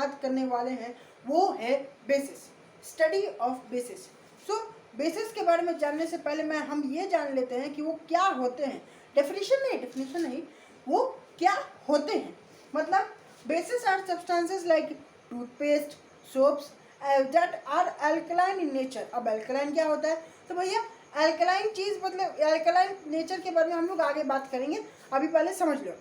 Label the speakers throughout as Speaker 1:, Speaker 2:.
Speaker 1: बात करने वाले हैं वो है basis, study of basis. So basis के बारे में जानने से पहले हम ये जान लेते हैं कि वो क्या होते हैं। डेफिनेशन नहीं, वो क्या होते हैं। मतलब bases are substances like toothpaste, soaps that are alkaline in nature. अब अल्कलाइन क्या होता है? तो भैया अल्कलाइन चीज़ मतलब अल्कलाइन नेचर के बारे में हम लोग आगे बात करेंगे, अभी पहले समझ लो।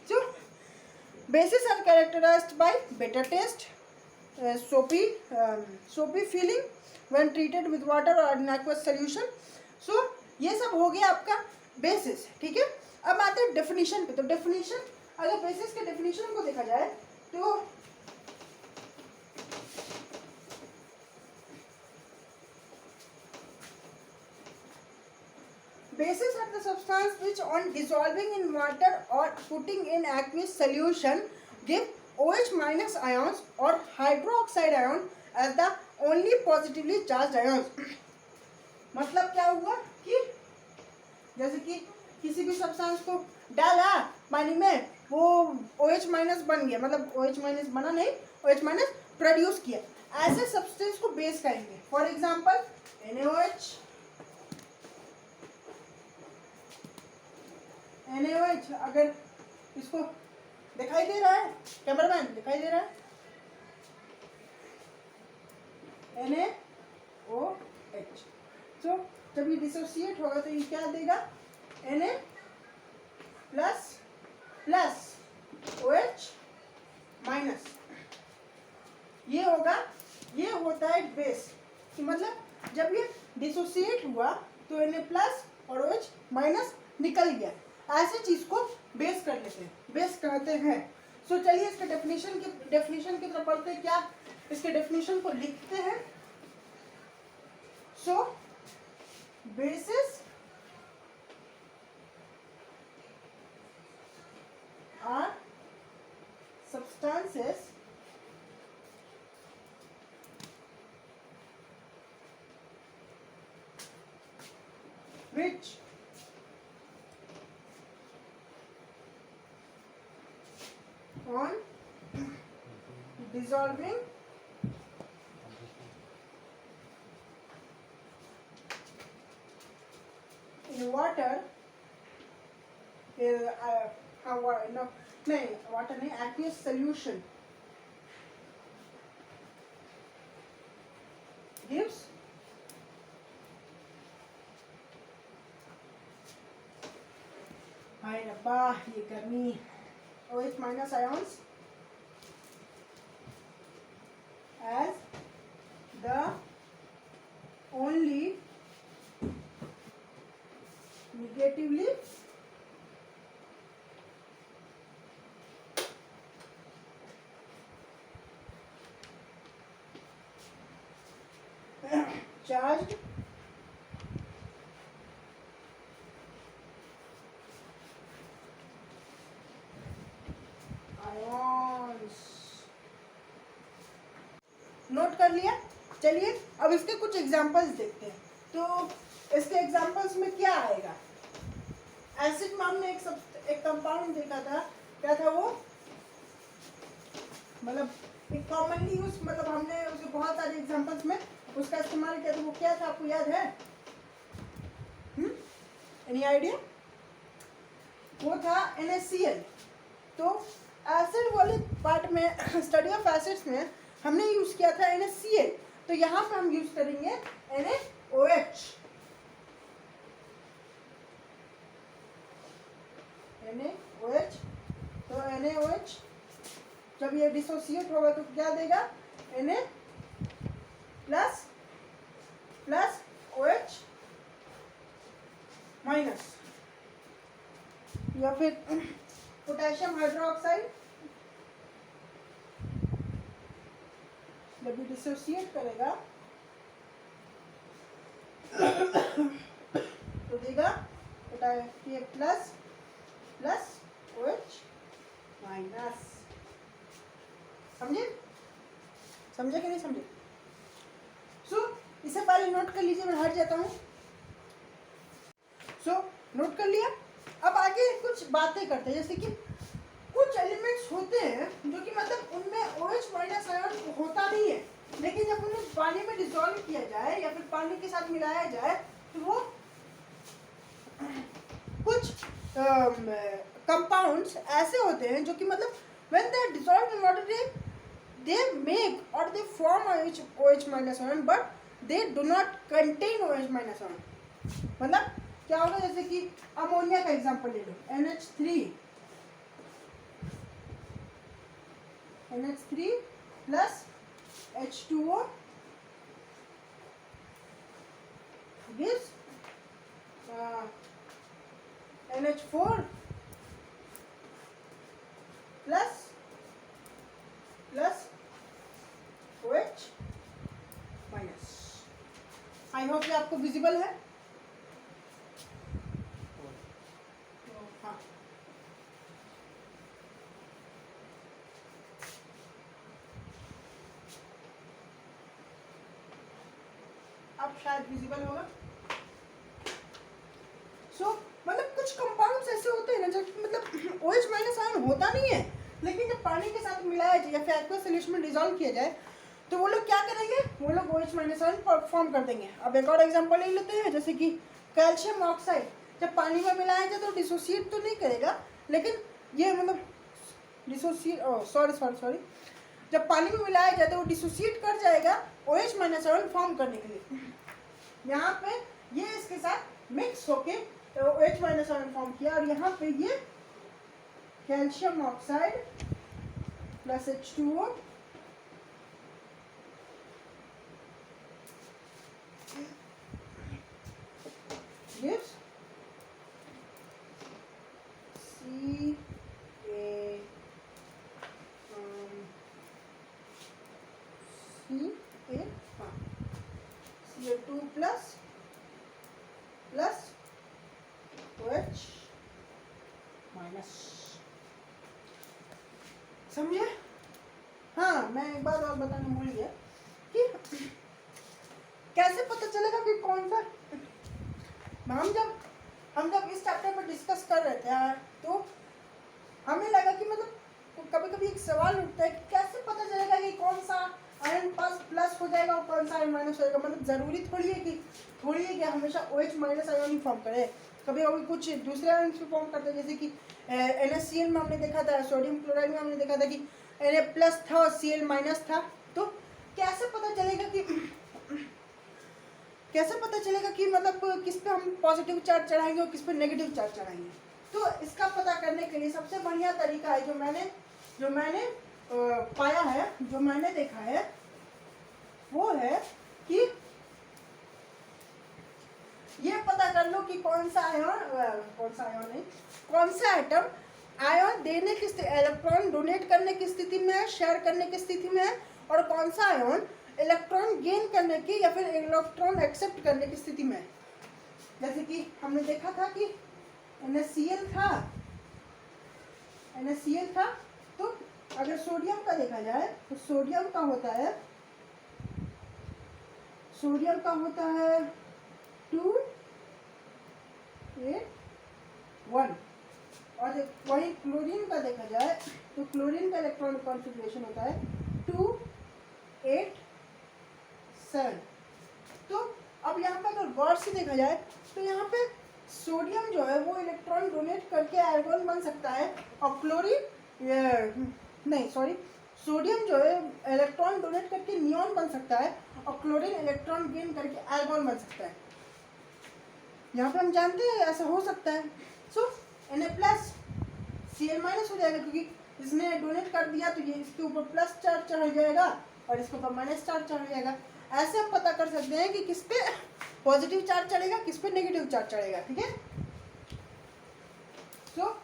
Speaker 1: So bases are characterised by bitter taste, soapy feeling when treated with water or an aqueous solution। so ये सब हो गया आपका बेसिस, ठीक है। अब आते हैं डेफिनेशन पे। तो डेफिनेशन, अगर बेसिस के डेफिनेशन को देखा जाए तो bases are the substance which on dissolving in water or putting in aqueous solution give OH minus ions or hydroxide ion as the only positively charged ions। मतलब क्या हुआ कि जैसे कि किसी भी सब्सटेंस को डाला पानी में, वो OH माइनस बन गया, मतलब OH माइनस बना नहीं, OH माइनस प्रोड्यूस किया, ऐसे सब्सटेंस को बेस कहेंगे। फॉर एग्जांपल NaOH, अगर इसको दिखाई दे रहा है कैमरामैन, दिखाई दे रहा है NaOH। तो जब ये डिसोसिएट होगा तो ये क्या देगा? Na plus plus OH minus, ये होगा, ये होता है बेस। कि मतलब जब ये डिसोसिएट हुआ तो Na प्लस और OH माइनस निकल गया, ऐसे चीज को बेस कर लेते हैं, बेस कहते हैं। सो चलिए इसके डेफिनेशन की तरफ पढ़ते हैं। क्या इसके डेफिनेशन को लिखते हैं। So bases are substances which on dissolving in water water नहीं, aqueous solution gives हाय रब्बा ये गर्मी, OH minus ions as the only negatively charged ions। Note कर लिया। चलिए अब इसके कुछ एग्जांपल्स देखते हैं। तो इसके एग्जांपल्स में क्या आएगा? एसिड में हमने एक कंपाउंड देखा था, क्या था वो? मतलब एक कॉमनली यूज, मतलब हमने उसके बहुत सारे एग्जांपल्स में उसका इस्तेमाल किया था। वो क्या था, आपको याद है? Any idea? वो था NaCl। तो एसिड वाले पार्ट में, स्टडी ऑफ एसिड्स में हमने यूज किया था NaCl। तो यहाँ पे हम यूज करेंगे NaOH। NaOH, तो NaOH जब ये डिसोसिएट होगा तो क्या देगा? Na plus plus OH minus, या फिर पोटेशियम हाइड्रोक्साइड जब ये डिसोसिएट करेगा तो देगा potassium plus plus OH minus. समझे? समझे कि नहीं समझे? इसे पहले नोट कर लीजिए, मैं हट जाता हूँ। नोट कर लिया। अब आगे कुछ बातें करते हैं, जैसे कि कुछ एलिमेंट्स होते हैं जो कि मतलब उनमें OH माइनस आयन होता नहीं है, लेकिन जब उन्हें पानी में डिसॉल्व किया जाए या फिर पानी के साथ मिलाया जाए तो वो कुछ कंपाउंड्स ऐसे होते हैं जो कि मतलब when they are dissolved in water they make or they form OH minus ion but they do not contain OH minus ion। मतलब क्या होगा, जैसे कि अमोनिया का एग्जांपल ले लो, NH3 plus H2O gives NH4 plus OH minus. I hope ये आपको visible है। हाँ, अब शायद विजिबल होगा। मतलब कुछ कंपाउंड्स ऐसे होते हैं ना जो मतलब OH माइनस आयन होता नहीं है, लेकिन जब पानी के साथ मिलाया जाए या फिर एक्वस सॉल्यूशन में डिसॉल्व किया जाए तो वो लोग क्या करेंगे, वो लोग OH माइनस आयन फॉर्म कर देंगे। अब एक और एग्जांपल ले लेते हैं, जैसे कि कैल्शियम ऑक्साइड जब पानी में मिलाया जाए तो डिसोसिएट तो नहीं करेगा, लेकिन ये मतलब सॉरी जब पानी में मिलाया जाए तो वो डिसोसिएट कर जाएगा OH माइनस आयन फॉर्म करने के लिए। यहाँ पे ये इसके साथ मिक्स होके OH माइनस आयन फॉर्म किया, और यहाँ पे ये calcium oxide plus H2O gives Ca2 plus OH minus. समझे? हाँ, मैं एक बात और बताना भूल गया कि कैसे पता चलेगा कि कौन सा, हम जब इस चैप्टर में डिस्कस कर रहे थे तो हमें लगा कि मतलब कभी कभी एक सवाल उठता है कि कैसे पता चलेगा कि कौन सा आयन पास प्लस हो जाएगा और कौन सा आयन माइनस हो जाएगा। मतलब ज़रूरी थोड़ी है कि हमेशा OH माइनस आयन ही फॉर्म करे, कभी कभी कुछ दूसरे आयन भी फॉर्म करते हैं। जैसे कि NaCl में हमने देखा था, सोडियम क्लोराइड में हमने देखा था कि Na प्लस था और Cl माइनस था। तो कैसे पता चलेगा कि मतलब किस पे हम पॉजिटिव चार्ज चढ़ाएंगे और किस पे नेगेटिव चार्ज चढ़ाएंगे। तो इसका पता करने के लिए सबसे बढ़िया तरीका है जो मैंने पाया है, जो मैंने देखा है, वो है कि ये पता कर लो कि कौन सा एटम आयन देने की इलेक्ट्रॉन डोनेट करने की स्थिति में है, शेयर करने की स्थिति में है, और कौन सा आयन इलेक्ट्रॉन गेन करने की या फिर इलेक्ट्रॉन एक्सेप्ट करने की स्थिति में है। जैसे कि हमने देखा था कि NaCl था, तो अगर सोडियम का देखा जाए तो सोडियम का होता है 2 8 1, और वही क्लोरीन का देखा जाए तो क्लोरीन का इलेक्ट्रॉनिक कॉन्फ़िगरेशन होता है 2 8 7। तो अब यहाँ पे अगर गौर से देखा जाए तो यहाँ पे सोडियम जो है वो इलेक्ट्रॉन डोनेट करके आर्गन बन सकता है, और सोडियम जो है इलेक्ट्रॉन डोनेट करके नियॉन बन सकता है, और क्लोरीन इलेक्ट्रॉन गेन करके आर्गन बन सकता है। यहाँ पे हम जानते हैं ऐसा हो सकता है। सो Na प्लस Cl माइनस हो जाएगा, क्योंकि इसने डोनेट कर दिया तो ये इसके ऊपर प्लस चार्ज चढ़ जाएगा और इसके ऊपर माइनस चार्ज चढ़ जाएगा। ऐसे हम पता कर सकते हैं कि किस पे पॉजिटिव चार्ज चढ़ेगा, किस पे नेगेटिव चार्ज चढ़ेगा। ठीक है, तो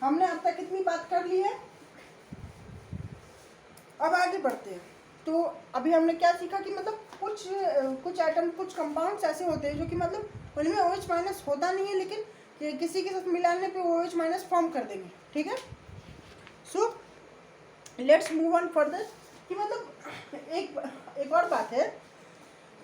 Speaker 1: हमने अब तक कितनी बात कर ली है, अब आगे बढ़ते हैं। तो अभी हमने क्या सीखा कि मतलब कुछ एटम, कुछ कंपाउंड्स ऐसे होते हैं जो कि मतलब उनमें OH माइनस होता नहीं है, लेकिन किसी के साथ मिलाने पे OH माइनस फॉर्म कर देंगे। ठीक है, so let's move on further. कि मतलब एक और बात है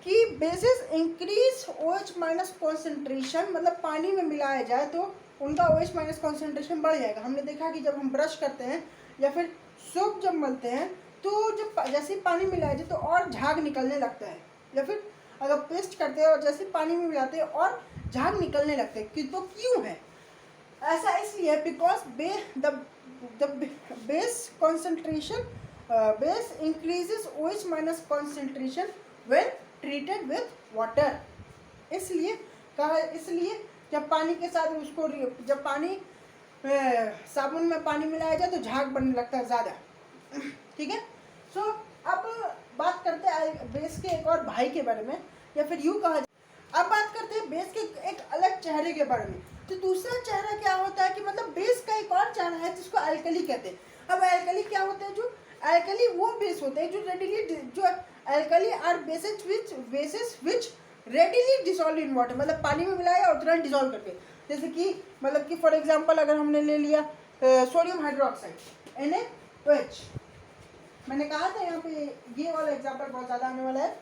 Speaker 1: कि basis increase OH minus concentration, मतलब पानी में मिलाया जाए तो उनका OH माइनस कॉन्सेंट्रेशन बढ़ जाएगा। हमने देखा कि जब हम ब्रश करते हैं या फिर सोप जब मलते हैं तो जब जैसे पानी मिलाया जाए तो और झाग निकलने लगता है, या फिर अगर पेस्ट करते हैं और जैसे पानी में मिलाते हैं और झाग निकलने लगते हैं। कि तो क्यों है ऐसा? इसलिए because base concentration base increases OH minus concentration when treated with water. इसलिए कहा, इसलिए जब पानी के साथ उसको जब पानी साबुन में पानी मिलाया जाए तो झाग बनने लगता है ज़्यादा। ठीक है। सो अब बात करते हैं बेस के एक और भाई के बारे में, या फिर यूँ कहा जाए। अब बात करते हैं बेस के एक अलग चेहरे के बारे में। तो दूसरा चेहरा क्या होता है कि मतलब बेस का एक और चेहरा है जिसको एल्कली कहते हैं। अब एल्कली क्या होते हैं? जो एल्कली वो बेस होते हैं जो रेडिली, जो alkali are bases which readily dissolve in water, मतलब पानी में मिलाया और तुरंत डिसॉल्व करके। जैसे कि मतलब कि फॉर एग्जांपल अगर हमने ले लिया सोडियम हाइड्रोक्साइड NaOH, मैंने कहा था यहाँ पे ये वाला एग्जांपल बहुत ज़्यादा आने वाला है।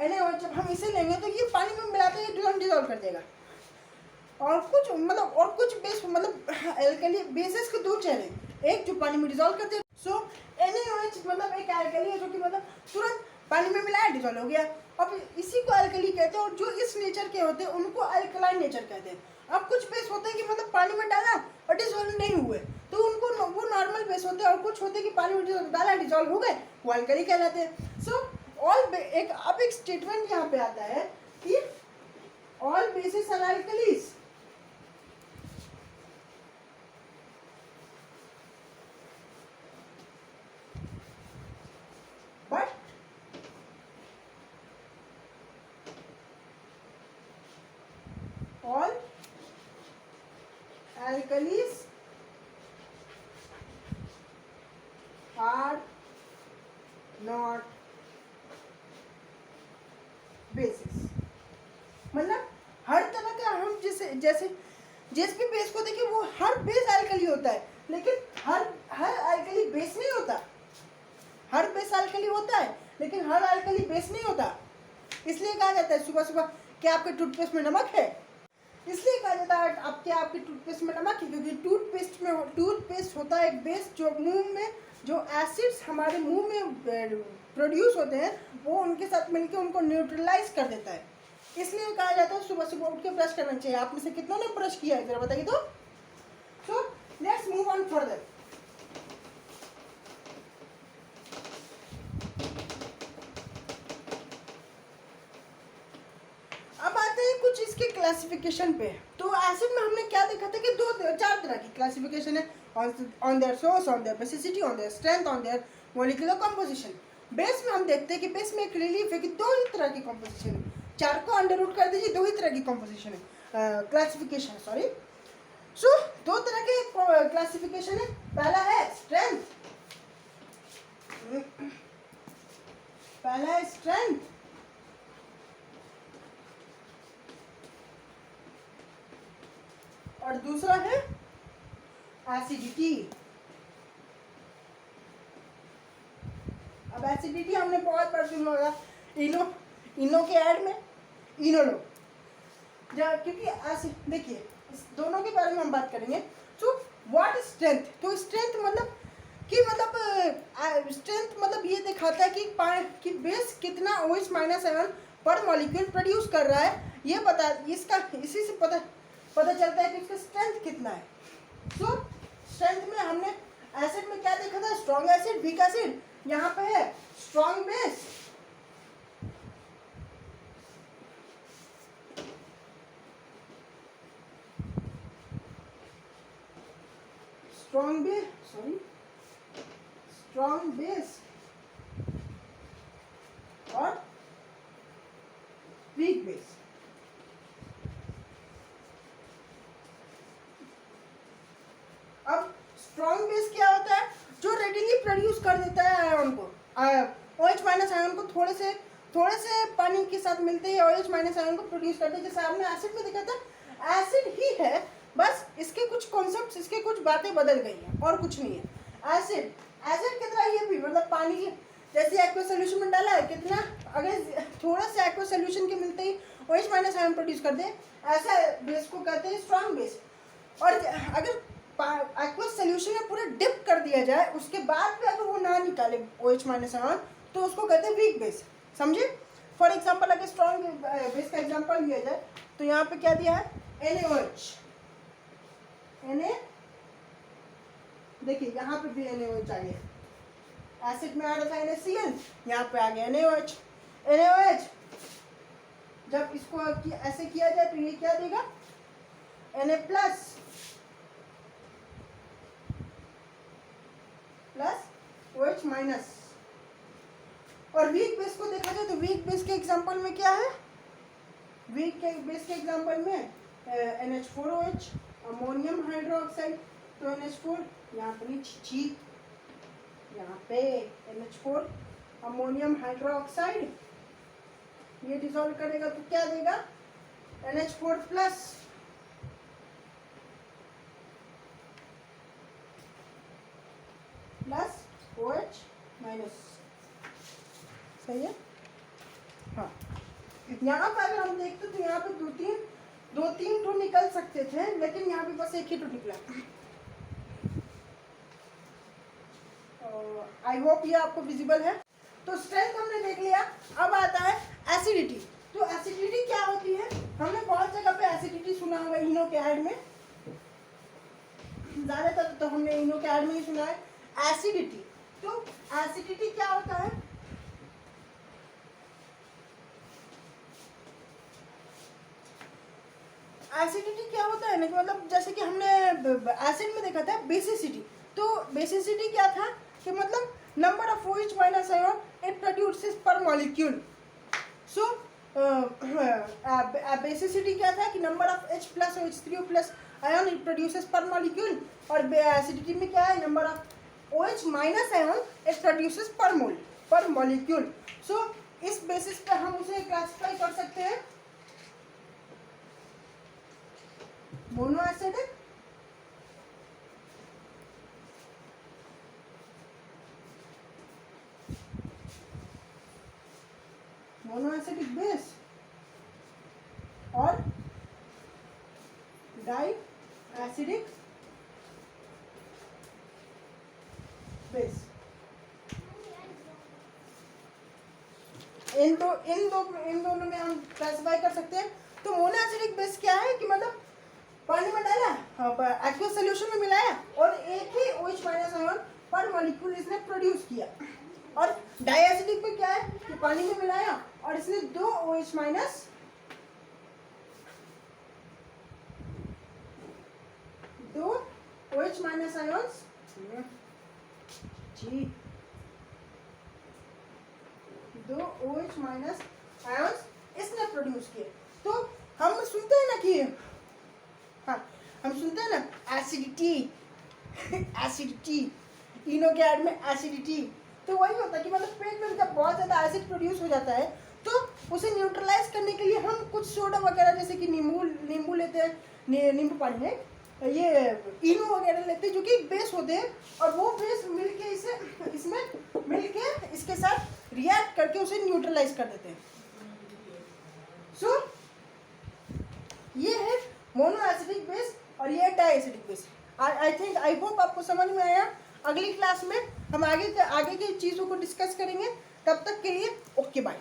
Speaker 1: NaOH जब हम इसे लेंगे तो ये पानी में मिलाते हैं तुरंत डिसॉल्व कर देगा। और कुछ मतलब और कुछ बेस मतलब एल्कली बेसिस के दो चेहरे, एक जो पानी में डिसॉल्व करते हैं। सो NaOH मतलब एक एल्कली है जो कि मतलब तुरंत पानी में मिलाया डिसॉल्व हो गया। अब इसी को एल्कली कहते हैं, और जो इस नेचर के होते हैं उनको अल्कलाइन नेचर कहते हैं। अब कुछ बेस होते हैं कि मतलब पानी में डाला और डिसॉल्व नहीं हुए तो उनको वो नॉर्मल बेस होते हैं, और कुछ होते हैं कि पानी में डाला डिसॉल्व हो गए, वो अल्कली कहलाते हैं। सो ऑल एक स्टेटमेंट यहाँ पे आता है कि all bases are alkalis, but all alkalis are not bases। मतलब हर तरह का हम जैसे जिस भी बेस को देखिए वो हर बेस अल्कली होता है, लेकिन हर अल्कली बेस नहीं होता। हर बेस अल्कली होता है लेकिन हर अल्कली बेस नहीं होता। इसलिए कहा जाता है सुबह सुबह क्या आपके टूथपेस्ट में नमक है? इसलिए कहा जाता है आपके टूथपेस्ट में नमक है, क्योंकि टूथपेस्ट होता है एक बेस जो मुंह में जो एसिड्स हमारे मुंह में प्रोड्यूस होते हैं वो उनके साथ मिलकर उनको न्यूट्रलाइज कर देता है। इसलिए कहा जाता है सुबह सुबह उठ के ब्रश करना चाहिए। आप में से कितनों ने ब्रश किया है जरा बताइए तो। So let's move on further. अब आते हैं कुछ इसके क्लासिफिकेशन पे। तो एसिड में हमने क्या देखा था कि चार तरह की क्लासिफिकेशन है, on their source, on their basicity, on their strength, on their molecular composition. Base में हम देखते हैं कि बेस में एक रिलीफ है कि दो ही तरह की कंपोजिशन है। चार को अंडर रूट कर दीजिए, दो ही तरह की कंपोजिशन है, क्लासिफिकेशन सॉरी। सो दो तरह के क्लासिफिकेशन है। पहला है स्ट्रेंथ, पहला है स्ट्रेंथ, और दूसरा है एसिडिटी। अब एसिडिटी हमने बहुत बार सुना होगा, इनो के ऐड में इनोलो, क्योंकि ऐसे देखिए इस दोनों के बारे में हम बात करेंगे। तो व्हाट स्ट्रेंथ, तो स्ट्रेंथ मतलब कि स्ट्रेंथ मतलब ये दिखाता है कि बेस कितना OH माइनस आयन पर मॉलिक्यूल प्रोड्यूस कर रहा है, ये पता इसी से पता चलता है कि इसका स्ट्रेंथ कितना है। सो स्ट्रेंथ में हमने एसिड में क्या देखा था? Strong acid, weak acid. यहाँ पे है स्ट्रॉन्ग बेस, स्ट्रॉन्ग बेस और वीक बेस। अब स्ट्रॉन्ग बेस क्या होता है? जो रेडिली प्रोड्यूस कर देता है आयन को, OH माइनस आयन को थोड़े से पानी के साथ मिलते ही OH माइनस आयन को प्रोड्यूस करते हैं। जैसे आपने एसिड में देखा था, एसिड ही है, बस इसके कुछ कॉन्सेप्ट्स, इसके कुछ बातें बदल गई हैं और कुछ नहीं है। एसिड की तरह ये भी मतलब पानी जैसे एक्वा सोल्यूशन में डाला है, कितना अगर थोड़ा सा एक्वा सोल्यूशन के मिलते ही OH माइनस आयन प्रोड्यूस कर दे, ऐसा बेस को कहते हैं स्ट्रॉन्ग बेस। और अगर एक्वस सोल्यूशन में पूरा डिप कर दिया जाए, उसके बाद भी अगर वो ना निकाले OH माइनस आयन, तो उसको कहते हैं वीक बेस। समझे? फॉर एग्जांपल अगर स्ट्रॉन्ग बेस का एग्जांपल लिया जाए तो यहाँ पे क्या दिया है, NaOH। Na, देखिए यहाँ पे भी NaOH आ गया, एसिड में आ रहा था NaCl, यहाँ पे आ गया NaOH। NaOH जब इसको ऐसे किया जाए तो ये क्या देगा, Na प्लस OH माइनस। और वीक बेस को देखा जाए तो वीक बेस के एग्जांपल में क्या है, वीक के बेस के एग्जांपल में NH4OH, अमोनियम हाइड्रोक्साइड। तो NH4 यहाँ पर नीचे, यहाँ पे NH4 अमोनियम हाइड्रोक्साइड, ये डिसॉल्व करेगा तो क्या देगा, NH4 प्लस OH माइनस। सही है? हाँ, यहाँ पर अगर हम देखते तो यहाँ पे दो तीन ठो निकल सकते थे, लेकिन यहाँ पे बस एक ही ठो निकला। आई होप ये आपको विजिबल है। तो स्ट्रेंथ हमने देख लिया, अब आता है एसिडिटी। तो एसिडिटी क्या होती है, हमने बहुत जगह पे एसिडिटी सुना होगा इनो के ऐड में, ज्यादातर तो हमने इनो के ऐड में ही सुना है एसिडिटी। तो एसिडिटी क्या होता है, एसिडिटी क्या होता है ना, कि मतलब जैसे कि हमने एसिड में देखा था बेसिसिटी। तो बेसिसिटी क्या था कि मतलब number of OH minus ion it produces पर मॉलिक्यूल। सो बेसिसिटी क्या था कि number of H plus OH3 plus ion it produces पर मॉलिक्यूल। और एसिडिटी में क्या है, number of OH minus ion it produces पर मॉलिक्यूल। सो इस बेसिस पे हम उसे क्लासिफाई कर सकते हैं mono acidic, mono acidic base और डाई एसिडिक बेस। इन दोनों में हम क्लासिफाई कर सकते हैं। तो मोनो एसिडिक बेस क्या है कि मतलब पानी में डाला, एक्वस सोल्यूशन में मिलाया और एक ही OH माइनस आयन पर मॉलिक्यूल इसने प्रोड्यूस किया। और डाई एसिडिक में क्या है कि पानी में मिलाया और इसने दो OH माइनस आयंस दो OH माइनस आयंस इसने प्रोड्यूस किए। तो हम सुनते हैं ना कि हाँ, हम सुनते हैं ना एसिडिटी इनो के ऐड में एसिडिटी। तो वही होता है कि मतलब पेट में जब बहुत ज़्यादा एसिड प्रोड्यूस हो जाता है तो उसे न्यूट्रलाइज करने के लिए हम कुछ सोडा वगैरह जैसे कि नींबू लेते हैं, नींबू पानी में ये इनो वगैरह लेते हैं जो कि बेस होते हैं, और वो बेस मिलके इसमें मिलके इसके साथ रिएक्ट करके उसे न्यूट्रलाइज कर देते हैं। सो ये है मोनो एसिडिक बेस और ये है di acidic base. I hope आपको समझ में आया। अगली क्लास में हम आगे की चीज़ों को डिस्कस करेंगे। तब तक के लिए ओके बाय।